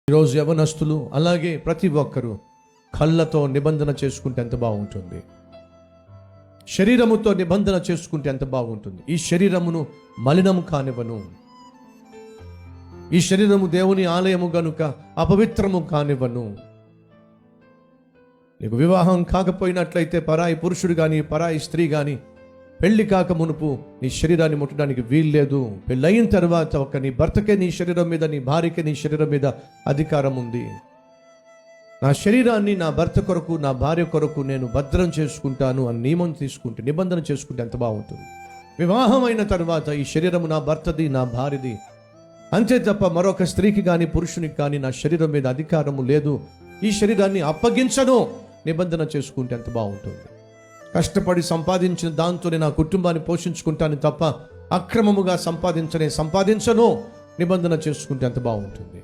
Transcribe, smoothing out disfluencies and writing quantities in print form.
ఈరోజు యవనస్తులు అలాగే ప్రతి ఒక్కరూ కళ్ళతో నిబంధన చేసుకుంటే ఎంత బాగుంటుంది, శరీరముతో నిబంధన చేసుకుంటే ఎంత బాగుంటుంది. ఈ శరీరమును మలినము కానివ్వను, ఈ శరీరము దేవుని ఆలయము గనుక అపవిత్రము కానివ్వను. నీకు వివాహం కాకపోయినట్లయితే పరాయి పురుషుడు కానీ పరాయి స్త్రీ కానీ పెళ్లి కాక మునుపు నీ శరీరాన్ని ముట్టడానికి వీల్లేదు. పెళ్ళయిన తర్వాత నీ భర్తకే నీ శరీరం మీద, నీ భార్యకే నీ శరీరం మీద అధికారం ఉంది. నా శరీరాన్ని నా భర్త కొరకు నా భార్య కొరకు నేను భద్రం చేసుకుంటాను అని నియమం తీసుకుంటే, నిబంధన చేసుకుంటే ఎంత బాగుంటుంది. వివాహం అయిన తర్వాత ఈ శరీరము నా భర్తది, నా భార్యది, అంతే తప్ప మరొక స్త్రీకి కానీ పురుషునికి కానీ నా శరీరం మీద అధికారము లేదు. ఈ శరీరాన్ని అప్పగించను నిబంధన చేసుకుంటే ఎంత బాగుంటుంది. కష్టపడి సంపాదించిన దాంతోనే నా కుటుంబాన్ని పోషించుకుంటాను తప్ప అక్రమముగా సంపాదించను నిబంధన చేసుకుంటే ఎంత బాగుంటుంది.